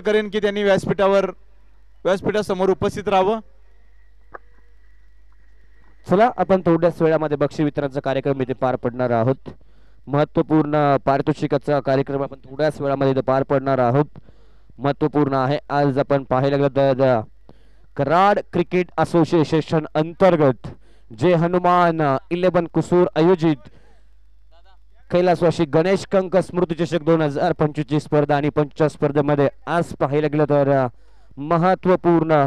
करेन की त्यांनी व्यासपीठासमोर उपस्थित राहावं. चला आपण थोड्याच वेळामध्ये बक्षीस वितरणाचा कार्यक्रम इथे पार पडणार आहोत. महत्त्वपूर्ण पारितोषिकाचा कार्यक्रम आपण थोड्याच वेळामध्ये इथे पार पडणार आहोत. महत्त्वपूर्ण आहे. आज आपण पाहायला गेलं तर कराड क्रिकेट असोसिएशन अंतर्गत जे हनुमान 11 कुसूर आयोजित कैलासवासी गणेश कंक स्मृती चषक 2025 स्पर्धा आणि पंच स्पर्धेमध्ये आज पाहायला गेलं तर महत्त्वपूर्ण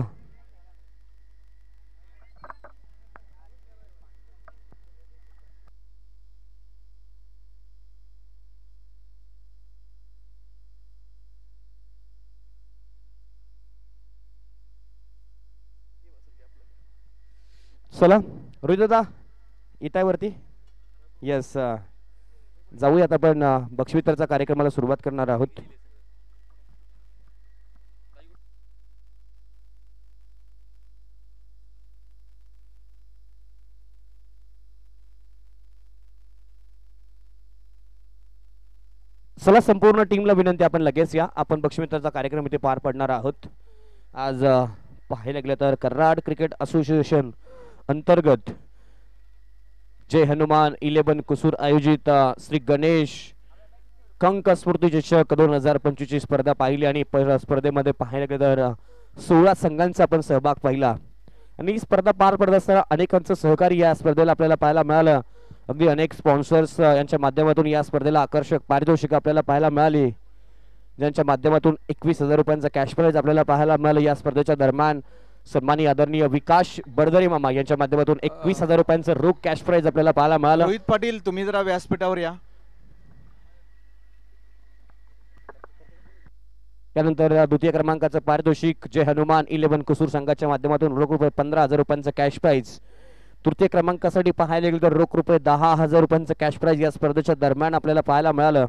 चला रोहित दादा इथं वरती येस जाऊयात आपण बक्षीस वितरणाचा कार्यक्रमाला सुरुवात करणार आहोत. चला संपूर्ण टीमला विनंती आपण लगेच या. आपण बक्षीस वितरणाचा कार्यक्रम इथे पार पडणार आहोत. आज पाहायला गेलं तर कराड क्रिकेट असोसिएशन अंतर्गत जय हनुमान 11 कुसूर आयोजित श्री गणेश कंक स्मृती चषक 2025 स्पर्धा पाहिली आणि स्पर्धेमध्ये पाहायला गेलं तर 16 संघांचा आपण सहभाग पाहिला आणि ही स्पर्धा पार पडत असताना अनेकांचं सहकार्य या स्पर्धेला आपल्याला पाहायला मिळालं. अगदी अनेक स्पॉन्सर्स यांच्या माध्यमातून या स्पर्धेला आकर्षक पारितोषिक आपल्याला पाहायला मिळाली, ज्यांच्या माध्यमातून 21,000 रुपयांचा कॅश प्राइज आपल्याला पाहायला मिळालं. या स्पर्धेच्या दरम्यान सन्माननीय आदरणीय विकास बडदरे मामा यांच्या माध्यमातून 21,000 रुपयांचं रोख कॅश प्राइज आपल्याला पाहायला मिळालं. रोहित पाटील तुम्ही जरा व्यासपीठावर या. त्यानंतर द्वितीय क्रमांकाचं पारितोषिक जय हनुमान 11 कुसूर संघाच्या माध्यमातून रोख रुपये 15,000 रुपयांचं कॅश प्राइज. तृतीय क्रमांकासाठी पाहायला गेलं तर रोख रुपये 10,000 रुपयांचं कॅश प्राइज या स्पर्धेच्या दरम्यान आपल्याला पाहायला मिळालं.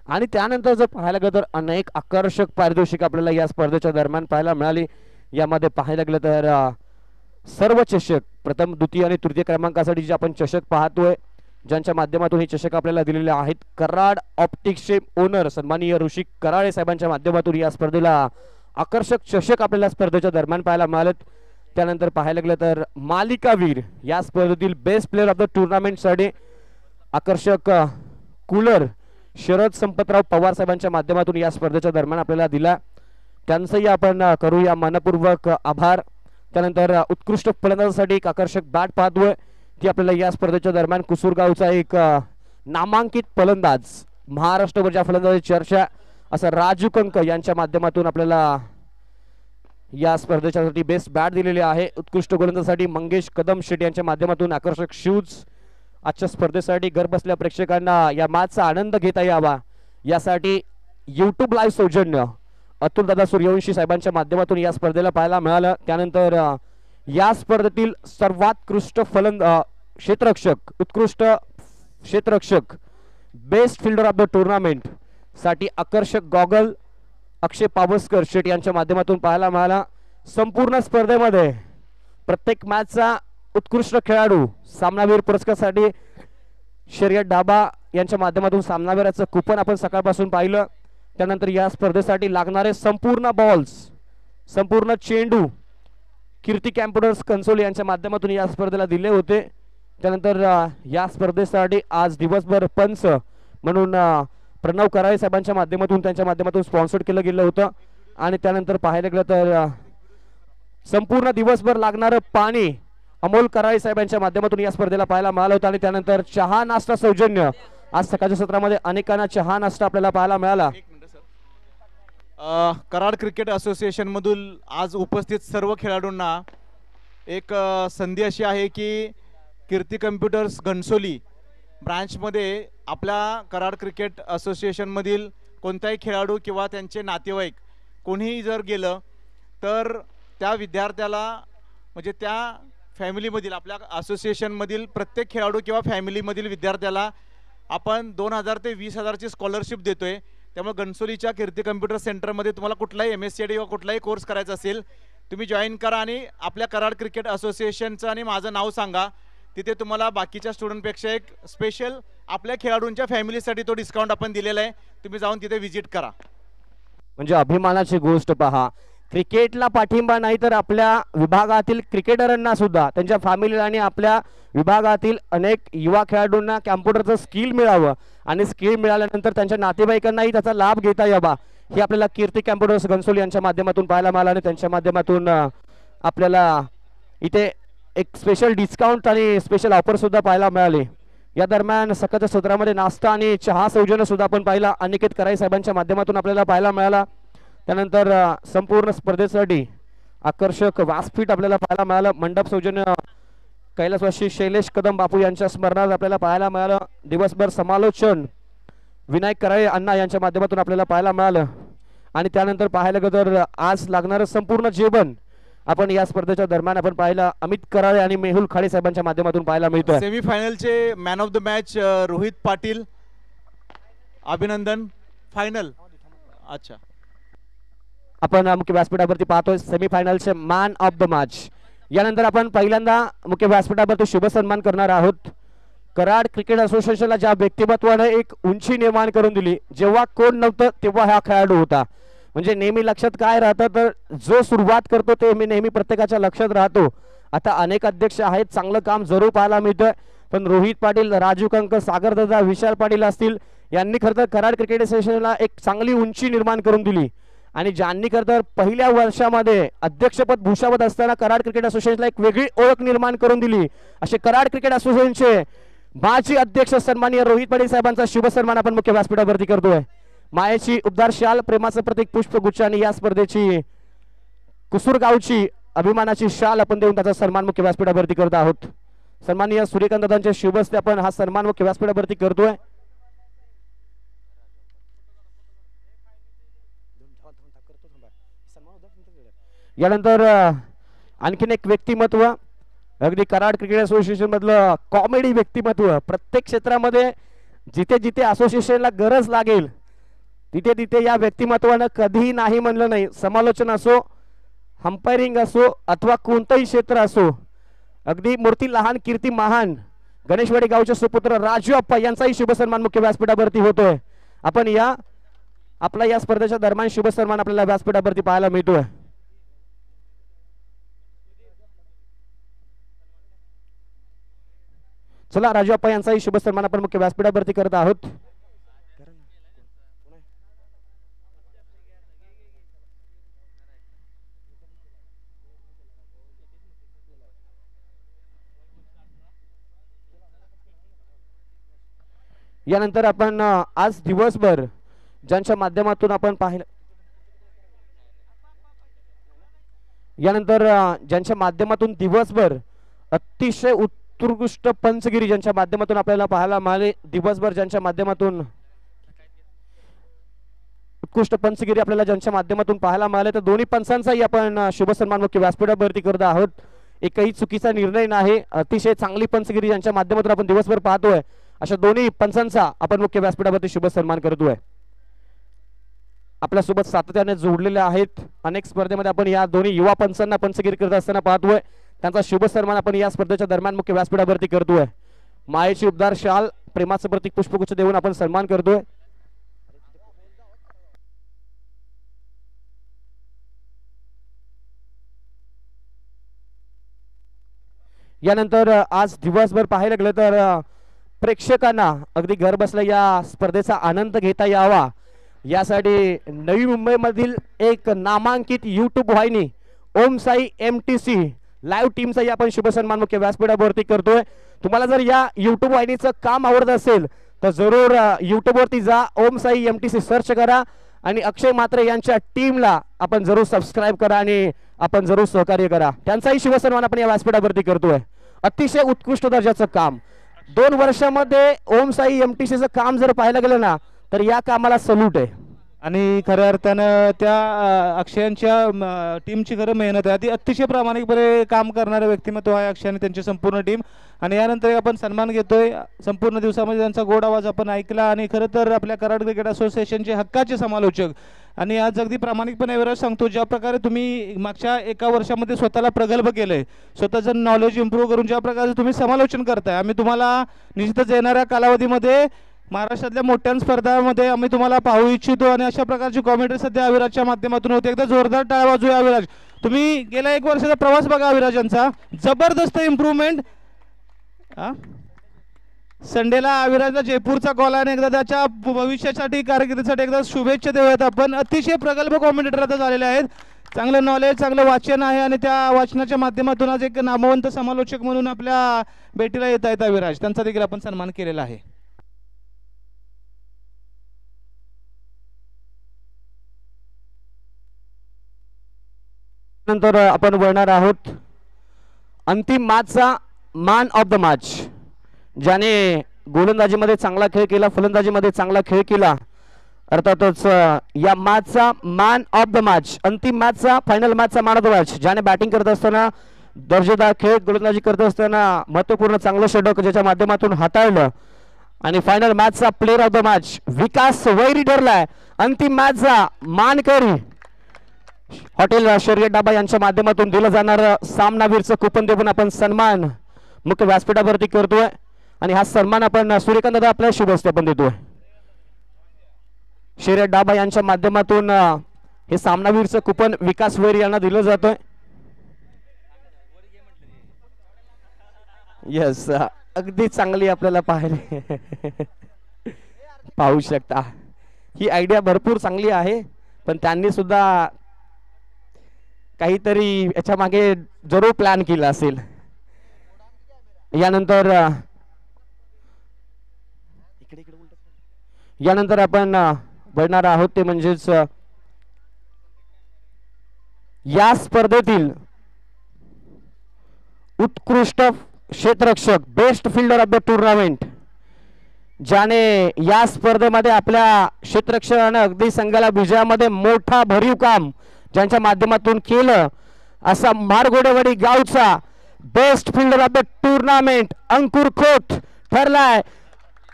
आणि त्यानंतर जर पाहायला गेलं तर अनेक आकर्षक पारितोषिक आपल्याला या स्पर्धेच्या दरम्यान पाहायला मिळाली. यामध्ये पाहायला गेलं तर सर्व चषक प्रथम द्वितीय आणि तृतीय क्रमांकासाठी जे आपण चषक पाहतोय, ज्यांच्या माध्यमातून हे चषक आपल्याला दिलेले आहेत, कराड ऑप्टिक्सचे ओनर सन्माननीय ऋषिक कराळे साहेबांच्या माध्यमातून या स्पर्धेला आकर्षक चषक आपल्याला स्पर्धेच्या दरम्यान पाहायला मिळालेत. त्यानंतर पाहायला गेलं तर मालिकावीर या स्पर्धेतील बेस्ट प्लेअर ऑफ द टुर्नामेंटसाठी आकर्षक कूलर शरद संपतराव पवार साहेबांच्या माध्यमातून या स्पर्धेच्या दरम्यान आपल्याला दिला. त्यांचंही आपण करूया मनपूर्वक आभार. त्यानंतर उत्कृष्ट फलंदाजासाठी एक आकर्षक बॅट पाहतोय ती आपल्याला या स्पर्धेच्या दरम्यान कुसूरगावचा एक नामांकित फलंदाज, महाराष्ट्रभरच्या फलंदाजाची चर्चा असं राजू कंक यांच्या माध्यमातून आपल्याला या स्पर्धेच्यासाठी बेस्ट बॅट दिलेली आहे. उत्कृष्ट गोलंदाजासाठी मंगेश कदम शेट्टी यांच्या माध्यमातून आकर्षक शूज. आजच्या स्पर्धेसाठी घर बसल्या प्रेक्षकांना या मॅचचा आनंद घेता यावा यासाठी यूट्यूब लाईव्ह सौजन्य अतुल दादा सूर्यवंशी साहेबांच्या माध्यमातून या स्पर्धेला पाहायला मिळालं. त्यानंतर या स्पर्धेतील सर्वात क्षेत्ररक्षक, उत्कृष्ट क्षेत्ररक्षक, best fielder of the tournament साठी आकर्षक गॉगल अक्षय पावसकर शेट यांच्या माध्यमातून पाहायला मिळाला. संपूर्ण स्पर्धेमध्ये प्रत्येक मॅचचा उत्कृष्ट खेळाडू सामनावीर पुरस्कारासाठी शर्यत डाबा यांच्या माध्यमातून सामनावीराचं कुपन आपण सकाळपासून पाहिलं. त्यानंतर या स्पर्धेसाठी लागणारे संपूर्ण बॉल्स, संपूर्ण चेंडू कीर्ती कॅम्प्युटर्स कन्सोल यांच्या माध्यमातून या स्पर्धेला दिले होते. त्यानंतर या स्पर्धेसाठी आज दिवसभर पंच म्हणून प्रणव कराळे साहेबांच्या माध्यमातून त्यांच्या माध्यमातून स्पॉन्सर्ड केलं गेलं होतं. आणि त्यानंतर पाहायला गेलं तर संपूर्ण दिवसभर लागणारं पाणी अमोल कराळे साहेबांच्या माध्यमातून या स्पर्धेला पाहायला मिळालं होतं. आणि त्यानंतर चहा नाश्ता सौजन्य आज सकाळच्या सत्रामध्ये अनेकांना चहा नाश्ता आपल्याला पाहायला मिळाला. कराड क्रिकेट असोसिएशन मधून आज उपस्थित सर्व खेळाडूंना एक संधी अशी आहे की कीर्ती कम्प्युटर्स घनसोली ब्रांचमध्ये आपल्या कराड क्रिकेट असोसिएशन मधील कोणताही खेळाडू किंवा त्यांचे नातेवाईक कोणीही जर गेलं तर त्या विद्यार्थ्याला म्हणजे त्या फॅमिलीमधील आपल्या असोसिएशनमधील प्रत्येक खेळाडू किंवा फॅमिलीमधील विद्यार्थ्याला आपण 2,000 ते 20,000ची स्कॉलरशिप देतोय. त्यामुळे घनसोलीच्या कीर्ती कम्प्युटर सेंटरमध्ये तुम्हाला कुठलाही MSCID किंवा कुठलाही कोर्स करायचा असेल तुम्ही जॉईन करा आणि आपल्या कराड क्रिकेट असोसिएशनचं आणि माझं नाव सांगा. तिथे तुम्हाला बाकीच्या स्टुडंटपेक्षा एक स्पेशल आपल्या खेळाडूंच्या फॅमिलीसाठी तो डिस्काउंट आपण दिलेला आहे. तुम्ही जाऊन तिथे व्हिजिट करा. म्हणजे अभिमानाची गोष्ट पहा. क्रिकेटला पाठिंबा नाही तर आपल्या विभागातील क्रिकेटरांना सुद्धा त्यांच्या फॅमिलीला आणि आपल्या विभागातील अनेक युवा खेळाडूंना कॅम्प्युटरचं स्किल मिळावं आणि स्किल मिळाल्यानंतर त्यांच्या नातेवाईकांनाही त्याचा लाभ घेता यावा, हे आपल्याला कीर्ती कॅम्प्युटर्स घनसोली यांच्या माध्यमातून पाहायला मिळालं. आणि त्यांच्या माध्यमातून आपल्याला इथे एक स्पेशल डिस्काउंट आणि स्पेशल ऑफर सुद्धा पाहायला मिळाली. या दरम्यान सकाळच्या सत्रामध्ये नाश्ता आणि चहा सौजन्य सुद्धा आपण पाहिला अनिकेत कराई साहेबांच्या माध्यमातून आपल्याला पाहायला मिळाला. त्यानंतर संपूर्ण स्पर्धेसाठी आकर्षक व्यासपीठ आपल्याला पाहायला मिळालं. मंडप सौजन्य कैलासवासी शैलेश कदम बापू यांच्या स्मरणार्थ आपल्याला पाहायला मिळालं. दिवसभर समालोचन विनायक कराळे अण्णा यांच्या माध्यमातून आपल्याला पाहायला मिळालं. आणि त्यानंतर पाहायला गेलं तर आज लागणारं संपूर्ण जेवण आपण या स्पर्धेच्या दरम्यान आपण पाहिलं अमित कराळे आणि मेहुल खाडे साहेबांच्या माध्यमातून पाहायला मिळतं. सेमीफायनलचे man of the match Rohit Patil, अभिनंदन. फायनल अच्छा आपण मुख्य व्यासपीठावरती पाहतोय सेमीफायनलचे मॅन ऑफ द मॅच. यानंतर आपण पहिल्यांदा मुख्य व्यासपीठावरती शुभ सन्मान करणार आहोत. कराड क्रिकेट असोसिएशनला ज्या व्यक्तिमत्वाने एक उंची निर्माण करून दिली, जेव्हा कोण नव्हतं तेव्हा हा खेळाडू होता. म्हणजे नेहमी लक्षात काय राहतं तर जो सुरुवात करतो ते नेहमी प्रत्येकाच्या लक्षात राहतो. आता अनेक अध्यक्ष आहेत, चांगलं काम जरूर पाहायला मिळतंय, पण रोहित पाटील, राजू कंक, सागर दादा, विशाल पाटील असतील यांनी खरं तर कराड क्रिकेट असोसिएशनला एक चांगली उंची निर्माण करून दिली. आणि ज्यांनी खरं तर पहिल्या वर्षामध्ये अध्यक्षपद भूषावत असताना कराड क्रिकेट असोसिएशनला एक वेगळी ओळख निर्माण करून दिली, असे कराड क्रिकेट असोसिएशनचे माजी अध्यक्ष सन्माननीय रोहित पाटील साहेबांचा शुभ सन्मान आपण मुख्य व्यासपीठावरती करतोय. मायेची उबदार शाल, प्रेमाचं प्रतीक पुष्पगुच्छ आणि या स्पर्धेची कुसूर गावची अभिमानाची शाल आपण देऊन त्याचा सन्मान मुख्य व्यासपीठावरती करत आहोत. सन्माननीय सूर्यकांत दादांच्या शुभ हस्ते आपण हा सन्मान मुख्य व्यासपीठावरती करतोय. यानंतर आणखीन एक व्यक्तिमत्व, अगदी कराड क्रिकेट असोसिएशन मधलं कॉमेडी व्यक्तिमत्व. प्रत्येक क्षेत्रामध्ये जिथे जिथे असोसिएशनला गरज लागेल तिथे तिथे या व्यक्तिमत्वानं कधीही नाही म्हणलं नाही. समालोचन असो, अंपायरिंग असो अथवा कोणतंही क्षेत्र असो, अगदी मूर्ती लहान कीर्ती महान गणेशवाडी गावचे सुपुत्र राजू अप्पा यांचाही शुभ सन्मान मुख्य व्यासपीठावरती होतोय. आपण या आपला या स्पर्धेच्या दरम्यान शुभ सन्मान आपल्याला व्यासपीठावरती पाहायला मिळतोय. चला राजू अप्पा यांचाही शुभ सन्मान आपण मुख्य व्यासपीठावरती करत आहोत. यानंतर आपण आज दिवसभर ज्यांच्या माध्यमातून आपण पाहिलं, यानंतर ज्यांच्या माध्यमातून दिवसभर अतिशय उत्कृष्ट पंचगिरी ज्यांच्या माध्यमातून आपल्याला पाहायला मिळाले, दिवसभर ज्यांच्या माध्यमातून उत्कृष्ट पंचगिरी आपल्याला ज्यांच्या माध्यमातून पाहायला मिळाले, तर दोन्ही पंचांचाही आपण शुभ सन्मान मुख्य व्यासपीठावरती करत आहोत. एकही चुकीचा निर्णय नाही, अतिशय चांगली पंचगिरी ज्यांच्या माध्यमातून आपण दिवसभर पाहतोय, अशा दोन्ही पंचांचा आपण मुख्य व्यासपीठावरती शुभ सन्मान करतोय. आपल्यासोबत सातत्याने जोडलेले आहेत अनेक स्पर्धेमध्ये आपण या दोन्ही युवा पंचांना पंचगिरी करत असताना पाहतोय. त्यांचा शुभ सन्मान आपण या स्पर्धेच्या दरम्यान मुख्य व्यासपीठावरती करतोय. मायेची उबदार शाल, प्रेमाचं प्रतीक पुष्पगुच्छ देऊन आपण सन्मान करतोय. यानंतर आज दिवसभर पाहायला गेलं तर प्रेक्षकांना अगदी घर बसल्या या स्पर्धेचा आनंद घेता यावा यासाठी नवी मुंबई मधील एक नामांकित यूट्यूब वाहिनी ओम साई MTC लाईव्ह टीमचाही आपण शुभ सन्मान मुख्य व्यासपीठावरती करतोय. तुम्हाला जर या यूट्यूब वाहिनीचं काम आवडत असेल तर जरूर यूट्यूब वरती जा, ओम साई MTC सर्च करा आणि अक्षय म्हात्रे यांच्या टीमला आपण जरूर सबस्क्राईब करा आणि आपण जरूर सहकार्य करा. त्यांचाही शुभ सन्मान आपण या व्यासपीठावरती करतोय. अतिशय उत्कृष्ट दर्जाचं काम 2 वर्षामध्ये ओम साई MTCचं काम जर पाहायला गेलं ना तर या कामाला सल्यूट आहे. आणि खऱ्या अर्थानं त्या अक्षयांच्या टीमची खरं मेहनत आहे. ती अतिशय प्रामाणिकपणे काम करणारं व्यक्तिमत्व आहे अक्षय आणि त्यांची संपूर्ण टीम. आणि यानंतर आपण सन्मान घेतोय. संपूर्ण दिवसामध्ये त्यांचा गोड आवाज आपण ऐकला आणि खरं तर आपल्या कराड क्रिकेट असोसिएशनचे हक्काचे समालोचक आणि आज अगदी प्रामाणिकपणे एवढं सांगतो, ज्या प्रकारे तुम्ही मागच्या एका वर्षामध्ये स्वतःला प्रगल्भ केलंय, स्वतःचं नॉलेज इम्प्रूव्ह करून ज्या प्रकारे तुम्ही समालोचन करताय, आम्ही तुम्हाला निश्चितच येणाऱ्या कालावधीमध्ये महाराष्ट्रातल्या मोठ्या स्पर्धामध्ये आम्ही तुम्हाला पाहू इच्छितो आणि अशा प्रकारची कॉमेंट्री सध्या अविराजच्या माध्यमातून होते. एकदा जोरदार टाळ्या वाजूया अविराज. तुम्ही गेल्या 1 वर्षाचा प्रवास बघा अविराज यांचा, जबरदस्त इम्प्रूव्हमेंट. संडेला अविराजला जयपूरचा कॉल आणि एकदा त्याच्या भविष्यासाठी कारकिर्दीसाठी एकदा शुभेच्छा देऊयात आपण. अतिशय प्रगल्भ कॉमेंटेटर आता झालेले आहेत. चांगलं नॉलेज, चांगलं वाचन आहे आणि त्या वाचनाच्या माध्यमातून आज एक नामवंत समालोचक म्हणून आपल्या भेटीला येत आहेत अविराज. त्यांचा देखील आपण सन्मान केलेला आहे. नंतर आपण वळणार आहोत अंतिम मॅचचा मॅन ऑफ द मॅच, ज्याने गोलंदाजीमध्ये चांगला खेळ केला, फलंदाजीमध्ये चांगला खेळ केला. अर्थातच या मॅचचा मॅन ऑफ द मॅच, अंतिम मॅचचा, फायनल मॅचचा मॅन ऑफ द मॅच, ज्याने बॅटिंग करत असताना दर्जेदार खेळ, गोलंदाजी करत असताना महत्त्वपूर्ण चांगलं षटक ज्याच्या माध्यमातून हाताळलं आणि फायनल मॅचचा player of the match Vikas Vairi ठरलाय. अंतिम मॅचचा मानकरी हॉटेल शर्यत डाबा यांच्या माध्यमातून दिलं जाणार सामनावीरचं कुपन देऊन आपण सन्मान मुख्य व्यासपीठावरती करतोय आणि हा सन्मान आपण सूर्यकांत दादा आपल्या शुभ हस्ते आपण देतोय. शर्यत डाबा यांच्या माध्यमातून हे सामनावीरचं कुपन विकास वैरी यांना दिलं जातोय. यस, अगदी चांगली आपल्याला पाहू शकता. ही आयडिया भरपूर चांगली आहे, पण त्यांनी सुद्धा काहीतरी याच्या मागे जरूर प्लॅन केला असेल. यानंतर आपण बघणार आहोत ते म्हणजेच या स्पर्धेतील उत्कृष्ट क्षेत्ररक्षक, best fielder of the tournament, ज्याने या स्पर्धेमध्ये आपल्या क्षेत्ररक्षकाने अगदी संघाला विजयामध्ये मोठा भरीव काम ज्यांच्या माध्यमातून केलं, असा मारगोडेवाडी गावचा best fielder of the tournament Ankur Khot ठरलाय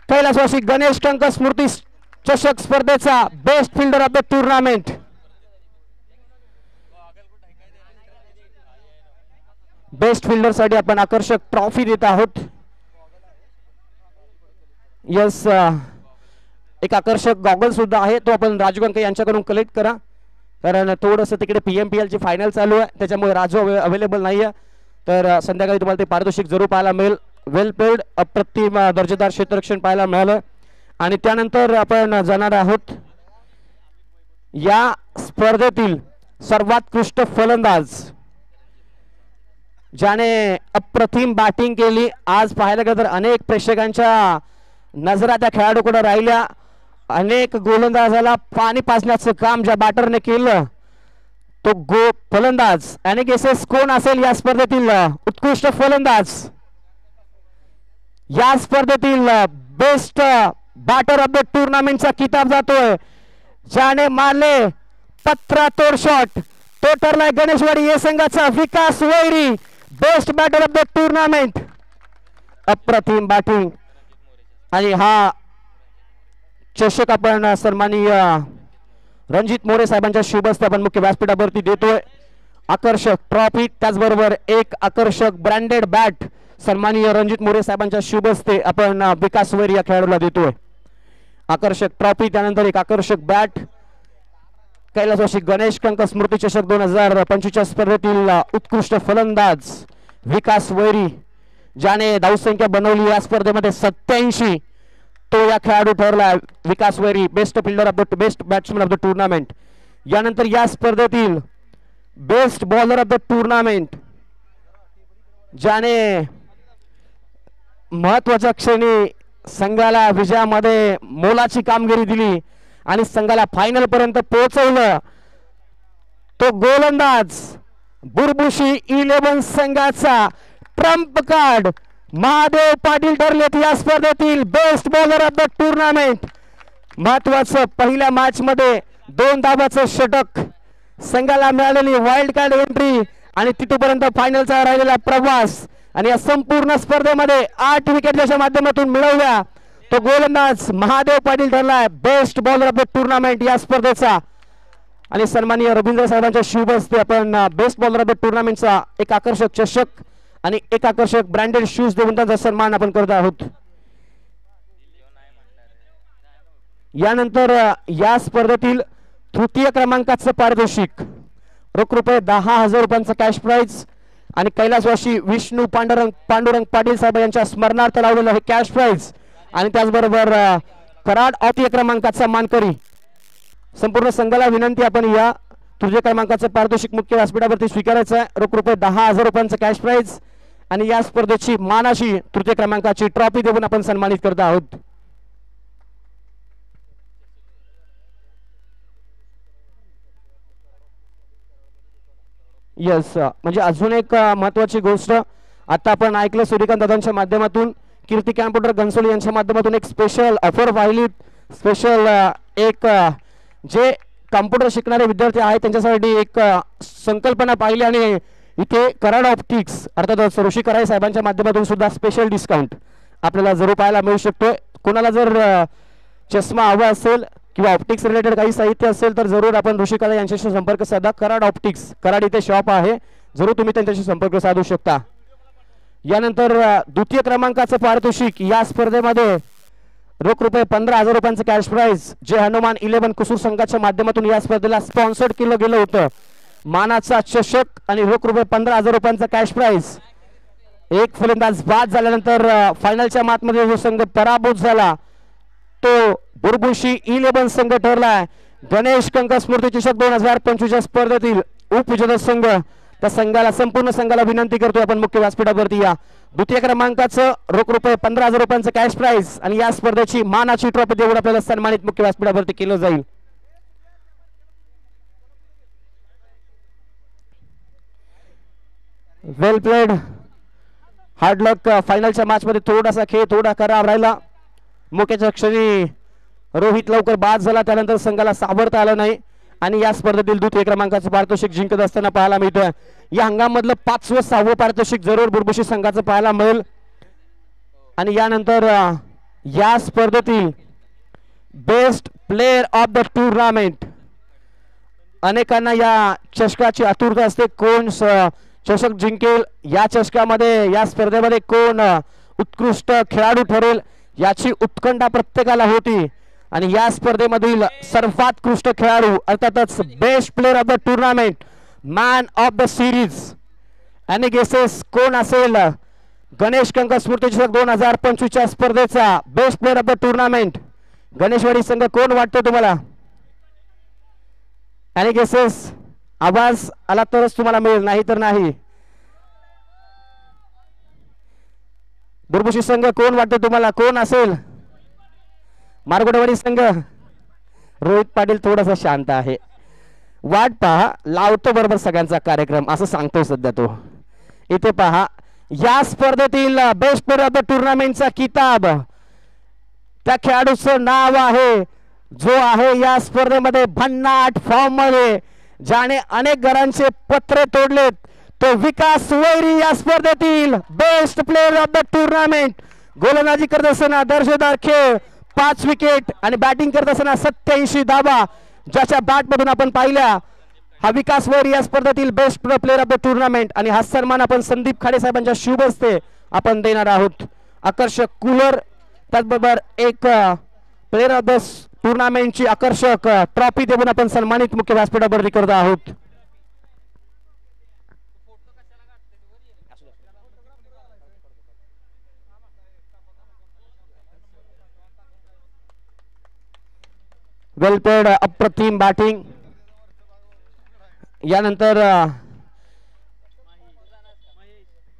कैलासवासी गणेश टंक स्मृती चषक स्पर्धेचा best fielder of the tournament. Best fielder साठी आपण आकर्षक ट्रॉफी देत आहोत. यस, एक आकर्षक गॉगल सुद्धा आहे, तो आपण राजू कंके यांच्याकडून कलेक्ट करा, कारण थोडंसं तिकडे PMPL ची फायनल चालू आहे, त्याच्यामुळे राजू अवेलेबल नाही आहे. तर संध्याकाळी तुम्हाला ते पारितोषिक जरूर पाहायला मिळेल. वेल पेड, अप्रतिम दर्जेदार क्षेत्ररक्षण पाहायला मिळालं. आणि त्यानंतर आपण जाणार आहोत या स्पर्धेतील सर्वोत्कृष्ट फलंदाज, ज्याने अप्रतिम बॅटिंग केली. आज पाहायला गेलं तर अनेक प्रेक्षकांच्या नजरा त्या खेळाडूकडे राहिल्या. अनेक गोलंदाजाला पाणी पाजण्याचं काम ज्या बॅटरने केलं, तो फलंदाज आणि गेसेस कोण असेल या स्पर्धेतील उत्कृष्ट फलंदाज, या स्पर्धेतील बेस्ट बॅटर ऑफ द टुर्नामेंटचा किताब जातोय, ज्याने मारले पत्रातोड शॉट, तो ठरलाय गणेशवाडी या संघाचा Vikas Vairi, best batter of the tournament. अप्रतिम बॅटिंग आणि हा चषक आपण सन्माननीय रणजित मोरे साहेबांच्या शुभ हस्ते आपण मुख्य व्यासपीठावरती देतोय. आकर्षक ट्रॉफी, त्याचबरोबर एक आकर्षक ब्रँडेड बॅट सन्माननीय रणजित मोरे साहेबांच्या शुभ हस्ते आपण विकास वैरी या खेळाडूला देतोय. आकर्षक ट्रॉफी, त्यानंतर एक आकर्षक बॅट. कैलासवासी गणेश कंक स्मृती चषक 2025 स्पर्धेतील उत्कृष्ट फलंदाज विकास वैरी, ज्याने धावसंख्या बनवली या स्पर्धेमध्ये 87, तो या खेळाडू ठरला Vikas Vairi, best fielder of the best batsman of the tournament. यानंतर या स्पर्धेतील best bowler of the tournament, ज्याने महत्वाच्या क्षणी संघाला विजयामध्ये मोलाची कामगिरी दिली आणि संघाला फायनल पर्यंत पोहोचवलं, तो गोलंदाज बुरबुशी 11 संघाचा ट्रम्प कार्ड महादेव पाटील ठरलेत या स्पर्धेतील best bowler of the tournament. महत्वाचं पहिल्या मॅच मध्ये 2 धावाचं षटक, संघाला मिळालेली वाईल्ड कार्ड एंट्री आणि तिथपर्यंत फायनलचा राहिलेला प्रवास आणि या संपूर्ण स्पर्धेमध्ये 8 विकेट ज्याच्या माध्यमातून मिळवल्या, तो गोलंदाज महादेव पाटील ठरलाय best bowler of the tournament या स्पर्धेचा. आणि सन्माननीय रवींद्र साहेबांच्या शुभ हस्ते आपण बेस्ट बॉलर ऑफ द टुर्नामेंटचा एक आकर्षक चषक आणि एक आकर्षक ब्रँडेड शूज देऊन त्यांचा सन्मान आपण करत आहोत. यानंतर या स्पर्धेतील तृतीय क्रमांकाचं पारितोषिक रोख रुपये 10,000 रुपयांचं कॅश प्राइज आणि कैलासवासी विष्णू पांडुरंग पाटील साहेब यांच्या स्मरणार्थ लावलेलं हे कॅश प्राइज आणि त्याचबरोबर कराड तृतीय क्रमांकाचा मानकरी. संपूर्ण संघाला विनंती आपण या तृतीय क्रमांकाचं पारितोषिक मुख्य व्यासपीठावरती स्वीकारायचं आहे. रोख रुपये 10,000 रुपयांचं कॅश प्राइज आणि या स्पर्धेची मानाची तृतीय क्रमांकाची ट्रॉफी देऊन आपण सन्मानित करत आहोत. यस म्हणजे अजून एक महत्वाची गोष्ट आता आपण ऐकलं सूर्यकांत दादांच्या माध्यमातून कीर्ती कॅम्प्युटर घनसोली यांच्या माध्यमातून एक स्पेशल ऑफर पाहिली. स्पेशल एक जे कॉम्प्युटर शिकणारे विद्यार्थी आहेत त्यांच्यासाठी एक संकल्पना पाहिली आणि इथे कराड ऑप्टिक्स अर्थात ऋषी कराय साहेबांच्या माध्यमातून सुद्धा स्पेशल डिस्काउंट आपल्याला जरूर पाहायला मिळू शकतोय. कोणाला जर चष्मा हवा असेल किंवा ऑप्टिक्स रिलेटेड काही साहित्य असेल तर जरूर आपण ऋषी कराय यांच्याशी संपर्क साधा. कराड ऑप्टिक्स कराड इथे शॉप आहे, जरूर तुम्ही त्यांच्याशी संपर्क साधू शकता. यानंतर द्वितीय क्रमांकाचं पारितोषिक या स्पर्धेमध्ये रोख रुपये 15,000 रुपयांचं कॅश प्राइज जे हनुमान 11 कुसूर संघाच्या माध्यमातून या स्पर्धेला स्पॉन्सर्ड केलं गेलं होतं. मानाचा चषक आणि रोख रुपये 15,000 रुपयांचा कॅश प्राइज. एक फलंदाज बाद झाल्यानंतर फायनलच्या मॅचमध्ये जो संघ पराभूत झाला तो बुरबुशी 11 संघ ठरलाय. गणेश कंक स्मृती चषक 2025 स्पर्धेतील उपविजेता संघ त्या संघाला संपूर्ण संघाला विनंती करतोय आपण मुख्य व्यासपीठावरती या. द्वितीय क्रमांकाचं रोख रुपये 15,000 रुपयांचं कॅश प्राइज आणि या स्पर्धेची मानाची ट्रॉफी देऊन आपल्याला सन्मानित मुख्य व्यासपीठावरती केलं जाईल. वेल प्लेड, हार्ड लक. फायनलच्या मॅच मध्ये थोडासा खेळ थोडा खराब राहिला. मुख्यच्या क्षणी रोहित लवकर बाद झाला, त्यानंतर संघाला सावरता आलं नाही आणि या स्पर्धेतील द्वितीय क्रमांकाचं पारितोषिक जिंकत असताना पाहायला मिळतोय. या हंगामामधलं 5वं 6वं पारितोषिक जरूर बुरबुशी संघाचं पाहायला मिळेल. आणि यानंतर या स्पर्धेतील best player of the tournament. अनेकांना या चषकाची आतुरता असते, कोण चषक जिंकेल, या चषकामध्ये या स्पर्धेमध्ये कोण उत्कृष्ट खेळाडू ठरेल याची उत्कंठा प्रत्येकाला होती. आणि या स्पर्धेमधील सर्वोत्कृष्ट खेळाडू अर्थातच best player of the tournament, man of the series आणि गेसेस कोण असेल? गणेश कंक स्मृती चषक 2025 स्पर्धेचा best player of the tournament Ganeshwadi संघ कोण वाटतो तुम्हाला? आणि गेसेस आवाज आला तरच तुम्हाला मिळेल, नाही तर नाही. बुरबुशी संघ कोण वाटतं तुम्हाला, कोण असेल? मारगोडवाडी संघ. रोहित पाटील थोडासा शांत आहे, वाट पहा, लावतो बरोबर सगळ्यांचा कार्यक्रम असं सांगतोय सध्या तो. इथे पहा, या स्पर्धेतील बेस्ट प्लेयर ऑफ द टुर्नामेंटचा किताब त्या खेळाडूचं नाव आहे जो आहे या स्पर्धेमध्ये भन्नाट फॉर्म मध्ये, ज्याने अनेक घरांचे पत्रे तोडलेत, तो विकास वैरी या स्पर्धेतील best player of the tournament. गोलंदाजी करत असताना दर्जेदार खेळ, 5 विकेट आणि बॅटिंग करत असताना 87 धावा ज्याच्या बॅट मधून आपण पाहिल्या. हा विकास वैरी या स्पर्धेतील best player of the tournament आणि हा सन्मान आपण संदीप खाडे साहेबांच्या शुभ हस्ते आपण देणार आहोत. आकर्षक कूलर, त्याचबरोबर एक प्लेयर ऑफ द टुर्नामेंटची आकर्षक ट्रॉफी देऊन आपण सन्मानित मुख्य व्यासपीठावरती करत आहोत. वेल प्लेड, अप्रतिम बॅटिंग. यानंतर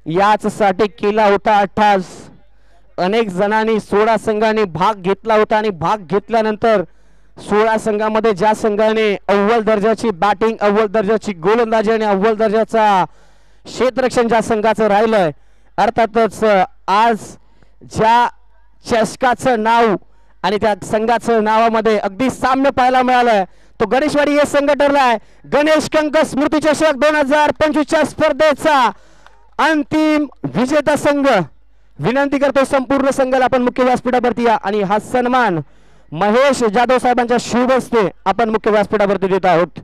याच साठी केला होता 28. अनेक जणांनी 16 संघांनी भाग घेतला होता आणि भाग घेतल्यानंतर 16 संघामध्ये ज्या संघाने अव्वल दर्जाची बॅटिंग, अव्वल दर्जाची गोलंदाजी आणि अव्वल दर्जाचा क्षेत्ररक्षण ज्या संघाचं राहिलंय, अर्थातच आज ज्या चषकाचं नाव आणि त्या संघाचं नावामध्ये अगदी साम्य पाहायला मिळालंय, तो गणेशवाडी हे संघ ठरलाय. गणेश कंक स्मृती चषक 2025 स्पर्धेचा अंतिम विजेता संघ. विनंती करतो संपूर्ण संघाला आपण मुख्य व्यासपीठावरती या आणि हा सन्मान महेश जाधव साहेबांच्या शुभ हस्ते आपण मुख्य व्यासपीठावरती देत आहोत.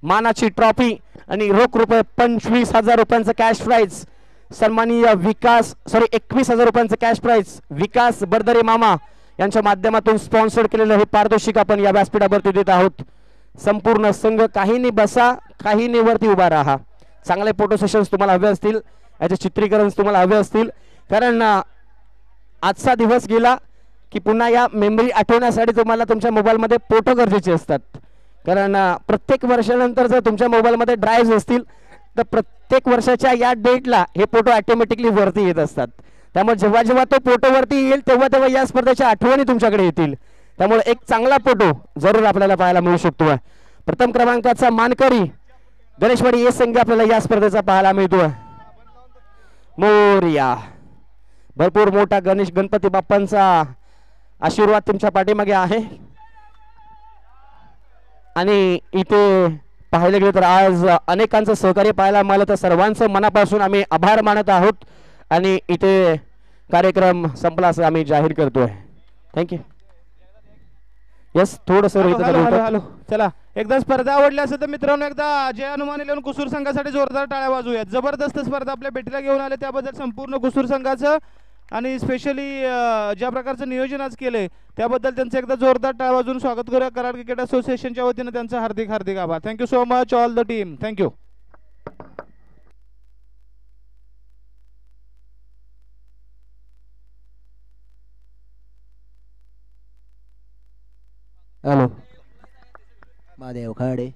मानाची ट्रॉफी आणि रोख रुपये 25,000 रुपयांचं कॅश प्राइज. सन्माननीय 21,000 रुपयांचं कॅश प्राइज विकास बर्दरे मामा यांच्या माध्यमातून स्पॉन्सर केलेलं हे पारितोषिक आपण या व्यासपीठावरती देत आहोत. संपूर्ण संघ काहींनी बसा, काहींनी वरती उभा राहा. चांगले फोटो सेशन्स तुम्हाला हवे असतील, याचे चित्रीकरण तुम्हाला हवे असतील, कारण आजचा दिवस गेला की पुन्हा या मेमरी आठवण्यासाठी तुम्हाला तुमच्या मोबाईलमध्ये फोटो गरजेचे असतात. कारण प्रत्येक वर्षानंतर जर तुमच्या मोबाईलमध्ये ड्राईव्ह असतील तर प्रत्येक वर्षाच्या या डेटला हे फोटो ऑटोमॅटिकली वरती येत असतात. त्यामुळे जेव्हा जेव्हा तो फोटो वरती येईल तेव्हा तेव्हा या स्पर्धेच्या आठवणी तुमच्याकडे येतील. त्यामुळे एक चांगला फोटो जरूर आपल्याला पाहायला मिळू शकतो. प्रथम क्रमांकाचा मानकरी गणेशवाडी ये संघ आपल्याला या स्पर्धेचा पाहायला मिळतोय. मोरया, भरपूर मोठा गणपती बाप्पांचा आशीर्वाद तुमच्या पाठीमागे आहे. आणि इथे पाहायला गेलं तर आज अनेकांचं सहकार्य पाहायला मिळालं, तर सर्वांचं मनापासून आम्ही आभार मानत आहोत. आणि इथे कार्यक्रम संपला असं आम्ही जाहीर करतोय. थँक्यू. यस, थोडस हॅलो. चला, एकदा स्पर्धा आवडली असेल तर मित्रांनो एकदा जय हनुमान 11 कुसूर संघासाठी जोरदार टाळ्या वाजवूयात. जबरदस्त स्पर्धा आपल्या भेटीला घेऊन आले त्याबद्दल संपूर्ण कुसूर संघाचं आणि स्पेशली ज्या प्रकारचं नियोजन आज केलंय त्याबद्दल त्यांचं एकदा जोरदार टाळ्या वाजवून स्वागत करूया. कराड क्रिकेट असोसिएशनच्या वतीनं त्यांचं हार्दिक हार्दिक आभार. Thank you so much all the team. Thank you. Hello, Mahadev Khade.